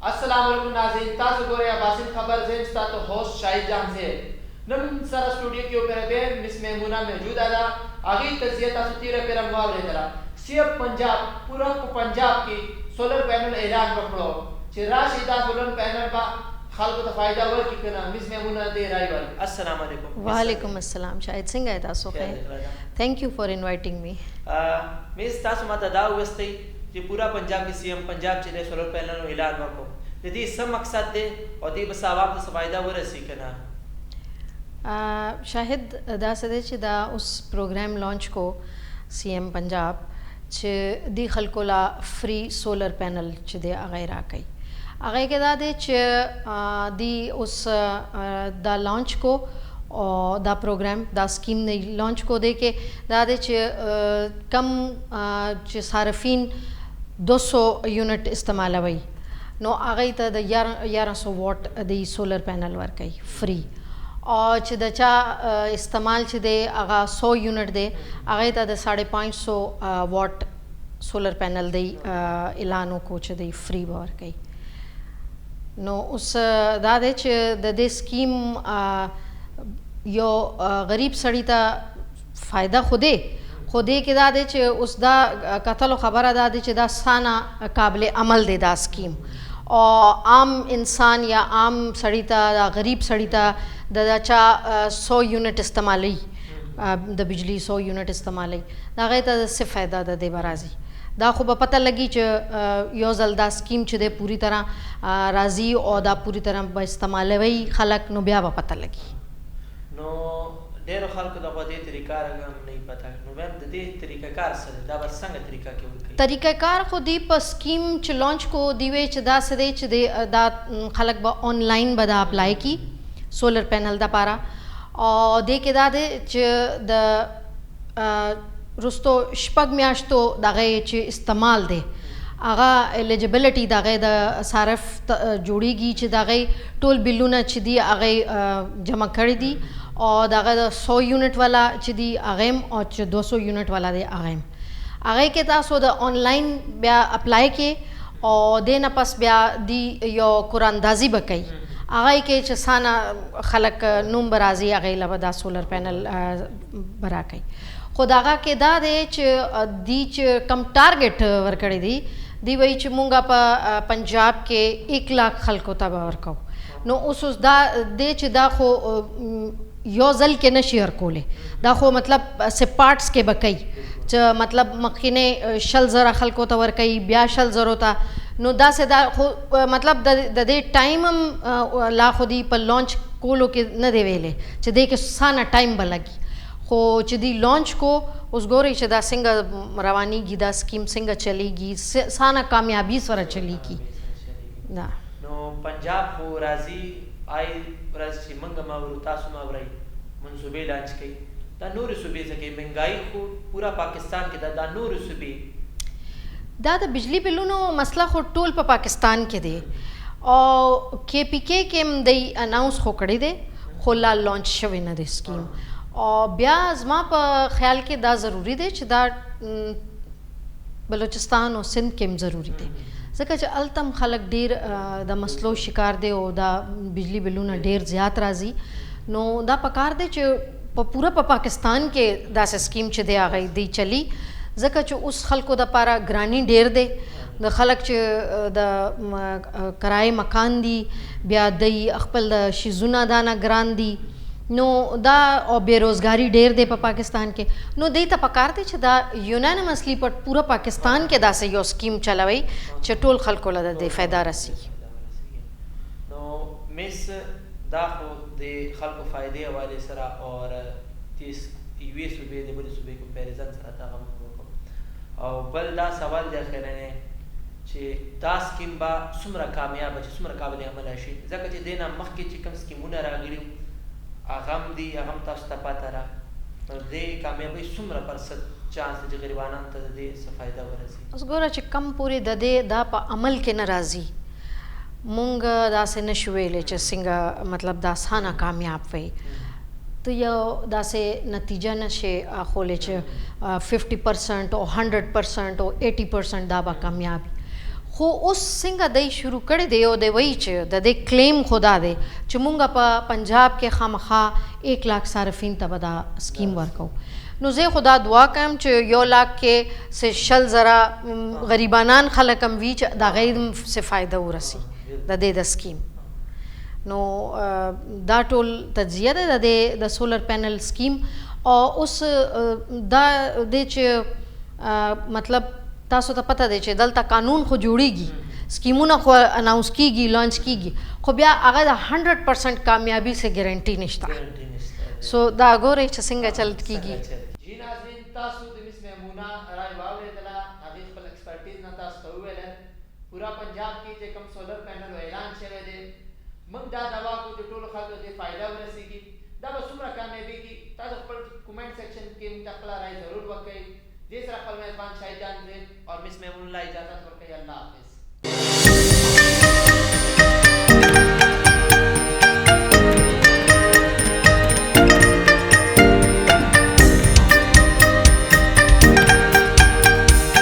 अस्सलाम वालेकुम नाज़रीन, ताज़ गोरे आबासिन खबर ज़ेन स्टा तो होस्ट शाहिद जहां से नम सारा स्टूडियो के ऊपर बे मिस मेमुना मौजूद आदा आगे तजिया तासु तीरे पे रंगवाव रे तरा सीएम पंजाब पूरा पंजाब की सोलर पैनल ऐलान बकड़ो चिरा सीधा सोलर पैनल बा खाल को फायदा वर की कना मिस मेमुना दे राइवल। अस्सलाम वालेकुम। वालेकुम अस्सलाम। शाहिद सिंह है तासु खैर। Thank you for inviting me. Miss तासु माता दाव वस्ती जे पूरा पंजाब की सीएम पंजाब चले सोलर पैनल ऐलान बको यदि सब मकसद दे और दी बस आवाम से फायदा वर सी कना शाहिद दा सदे च दा उस प्रोग्राम लॉन्च को सीएम पंजाब च दी खलकोला फ्री सोलर पैनल च दे अगैरा कई अगै के दा दे च दी उस दा लॉन्च को और दा प्रोग्राम दा स्कीम ने लॉन्च को दे के दा दे च कम च सारफीन 200 यूनिट इस्तेमाल वई नो आगई त 1100 वाट दी सोलर पैनल वर कई फ्री और च दचा इस्तेमाल च दे आगा 100 यूनिट दे आगई त 550 वाट सोलर पैनल दे ऐलानों को च दे फ्री वर कई नो उस दादे च दे स्कीम यो गरीब सड़ी ता फ़ायदा खुदे के दादे च उस दा कथल खबर दादे च दा साना काबिल अमल दे दा स्कीम और आम इंसान या आम सड़ीता या गरीब सड़ीता दचा 100 यूनिट इस्तेमाल द बिजली 100 यूनिट इस्तेमाल दागे ता से फ़ायदा द दे बराजी दा खूब पता लगी च यो जल्दा स्कीम च दे पूरी तरह राजी और दा पूरी तरह इस्तेमाल वही खलक नो ब्या पता लगी नो डेरो खलक दा बदे तरीका हम नहीं पता नो मैम दे तरीका कार से दा बस संग तरीका के उनके तरीका कार को दी पर स्कीम च लॉन्च को दीवे च दा सदे च दे दा खलक बा ऑनलाइन बदा अप्लाई की सोलर पैनल दा पारा और दे के दा दे च द रुस्तो शपग म्याश तो दागे च इस्तेमाल दे आगा एलिजिबिलिटी दागे द सारफ जोड़ीगी च दागे टोल बिल्लूना च दी आगे जमा कर दी और दागे 100 यूनिट वाला च दी आगेम और 200 यूनिट वाला दे आगेम आगे के तासो द ऑनलाइन ब्या अप्लाई के और दे न पस ब्या दी यो कुरानदाजी बकई आगे के च साना खलक नूम बराजी आगे लबदा सोलर पैनल बरा कई खुदागा के दा दे च दी च कम टारगेट वर्कड़ी दी वही च मूंगा पंजाब के 1 लाख खलको तब वर्को नो उस दा दे च दा खो योजल के न शेयर कोले दा खो मतलब से पार्ट्स के बकई च मतलब मखिने शल जरा खलको तवर कई ब्या शल जरोता नो दा से दा खो मतलब द दे टाइम हम ला खुदी पर लॉन्च कोलो के न देवेले च दे के साना टाइम बलगी खो चदी लॉन्च को उस गोरे चदा सिंग रवानी गिदा स्कीम सिंग चलेगी साना कामयाबी स्वर चलेगी ना नो पंजाब को राजी आई राजी मंग मावरू तासु मावराई मंसूबे लॉन्च कई दा नूर सूबे सके महंगाई को पूरा पाकिस्तान के दा नूर सूबे दा बिजली बिल्लू नो मसला खो टोल पर पाकिस्तान के दे और केपीके के दे अनाउंस हो कड़ी दे खोला लॉन्च शवे न दे स्कीम और ब्या अजमा पर ख्याल के दा ज़रूरी दे च दा बलूचिस्तान और सिंध के ज़रूरी दे जैसे च अलतम खलक डेर दा मसलो शिकार दे और दा बिजली बिल्लू न डेर ज़्यादा राजी नो दा पकार दे च पूरा पाकिस्तान के दा से स्कीम च दे आ गई दी चली जैसे च उस खलको दा पारा ग्रानी डेर दे द खलक च द कराए मकान दी ब्या दई अखपल द शिजुना दाना ग्रान दी नो दा और बेरोज़गारी डेर दे पाकिस्तान के नो दे त पकार दे दा यूनानिमसली पर पूरा पाकिस्तान के दा से यो स्कीम चलावई चटोल खलको ला दे फ़ायदा रसी नो मिस दा खो दे खलको फ़ायदे हवाले सरा और तीस यूए सूबे दे बड़े सूबे कंपैरिजन सरा ता हम को और बल दा सवाल दे खरने चे दा स्कीम बा सुमरा कामयाब चे सुमरा काबिल अमल आशी जका चे देना मख के चे कम स्कीमुना रागिली आगम दी आगम तास्ता पातारा दे कामयाबी सुमरा परसत चांस जे गरीबाना त दे सफायदा वरसी उस गोरा च कम पूरे ददे दा पा अमल के नाराजी मूंग दा से नशवेले च सिंगा मतलब दा साना कामयाब वे तो यो दा से नतीजा नशे खोले च 50% और 100% और 80% दा बा कामयाबी خو اوس څنګه دی شروع کړی دی او دی وایي چې د دې کلیم خدا دی چې مونږ په پنجاب کې خامخا 1 لاکھ صارفین ته به دا سکیم ورکو. نو زه خدا دعا کوم چې 1 لاکھ کې څه 20 زره غریبانان خلک هم وي چې د غیر څه فایده ورسي د دې د سکیم. نو دا ټول تجزیه ده د سولر پینل سکیم. او اوس دا د چې مطلب تاسو ته پته دی چې دلته قانون خو جوړیږي سکیمونه خو اناونس کیږي لانچ کیږي خو بیا هغه د 100% کامیابی سے ګارانټي نشته. سو دا ګورئ چې څنګه چلت کیږي. جی ناظرین تاسو د مس میمونه رای واورېدله هغې خپل ایکسپرټیز نه تاسو ته وویله پورا پنجاب کې چې کوم سولر پینل اعلان شوی دی موږ دا دعوا کوو چې ټولو خلکو ته فایده ورسېږي. دا به څومره کامیابېږي تاسو خپل کومنټ سیکشن کې موږ ته خپله رای ضرور وکړئ. دې سره خپل میزبان شاهجان صاحب اور مس میمون الله اجازت ورکوي. الله حافظ.